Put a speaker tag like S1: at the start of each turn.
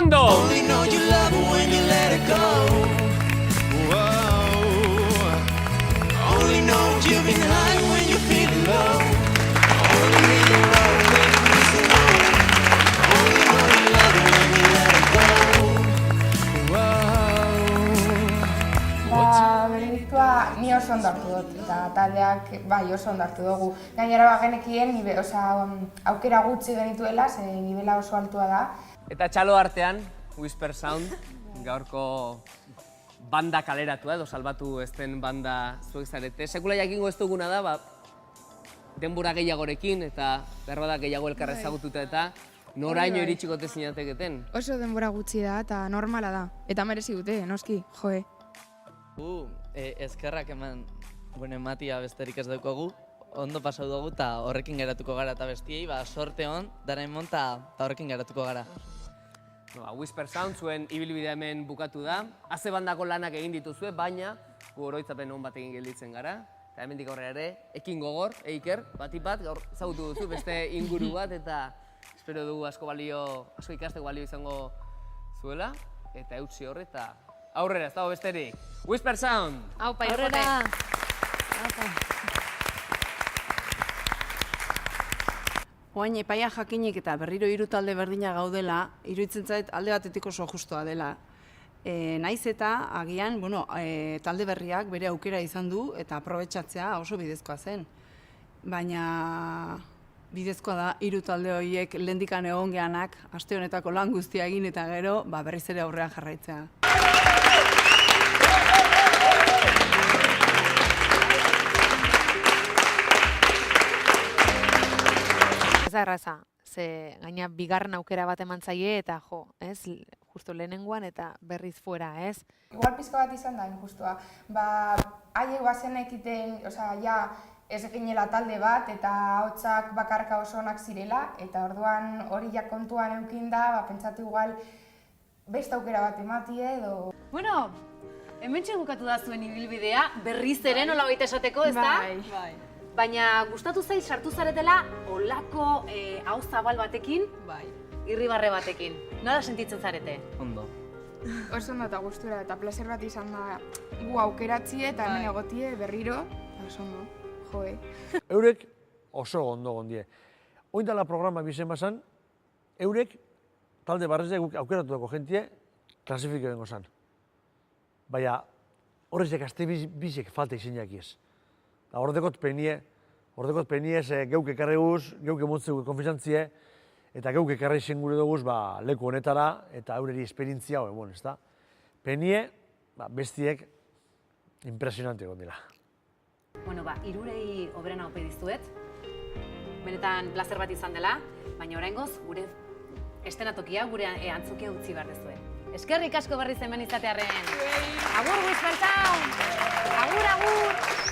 S1: Fernando.
S2: Only know you love her when you let her go. Only know you've been high when you're feeling low. Only hear you roll when you miss a roll. Only know you love her when you let her go.
S3: Bere ni oso ondo hartu dut, eta taldeak bai oso ondo hartu dugu. Gainera genekien, aukera gutxi genituela, ze nivela oso altua da.
S1: Eta txalo artean, Whisper Sound, gaurko banda kaleratua edo salbatu ezten banda zuek zarete. Sekula jakingo ez duguna da, denbora gehiagorekin eta berbada gehiago elkar ezagututa eta noraino iritsiko zinateketen.
S4: Oso denbora gutxi da eta normala da. Eta merezi dute, noski, joe.
S5: Eskerrak eman, ematia besterik ez daukagu, ondo pasau dugu eta horrekin geratuko gara eta bestiei, sorte hon, daraimon eta horrekin geratuko gara.
S1: Whisper Sound zuen ibilbidea hemen bukatu da. Haze bandako lanak egin dituzue, baina gu oroitzapen hon batekin gelditzen gara. Eta hemendik aurrera ere, ekin gogor, Eiker, batipat, gaur ezagutu duzu beste inguru bat eta espero dugu asko ikasteko balio izango zuela. Eta eutsi horre eta aurrera, ez dago besterik. Whisper Sound!
S6: Aupa, aurrera!
S7: Oain epaia jakinik eta berriro hiru talde berdina gaudela, iruditzen zait alde batetik oso justoa dela. Naiz eta agian, talde berriak bere aukera izan du eta aprobetxatzea oso bidezkoa zen. Baina bidezkoa da hiru talde horiek lehendikan egon geanak, aste honetako lan guztia egin eta gero berriz ere aurrean jarraitzea.
S6: Ez da erraza, ze gaina bigarren aukera bat eman zaie eta justo lehenengoan eta berriz fuera, ez?
S3: Igual pizka bat izan da injustua. Haiek bazen ekiten, ez eginela talde bat eta ahotsak bakarka oso onak zirela eta orduan hori kontuan eukin da, pentsatu igual beste aukera bat ematie edo...
S8: Bueno, hementxe bukatu da zuen ibilbidea, berriz ere nola baita esateko, ez da?
S7: Bai.
S8: Baina gustatu zait sartu zaretela olako hau zabal batekin, irribarre batekin. Nola sentitzen zarete?
S5: Ondo.
S4: Oso ondo eta gustura eta placer bat izan da gu aukeratzie eta hemen egotie berriro. Oso ondo, joe.
S9: Eurek oso ondo gondie. Oindala programa bizen bazan, eurek talde barrezea aukeratutako jentie klasifiko dengo zan. Baina horrezek azte bizek falta izinak ez. Hordekot penie geuk ekarreguz, geuk emotzeu konfizantzie, eta geuk ekarri zen gure duguz leku honetara eta eureri esperientzia hau ez da. Penie, bestiek impresionante egon dira.
S8: Bueno, hirurei oberen haupe dizuet. Benetan plazer bat izan dela, baina oraingoz gure estenatokia, gure antzokia utzi behar dezue. Eskerrik asko berriz hemen izatearren. Agur, Whisper Sound! Agur, agur!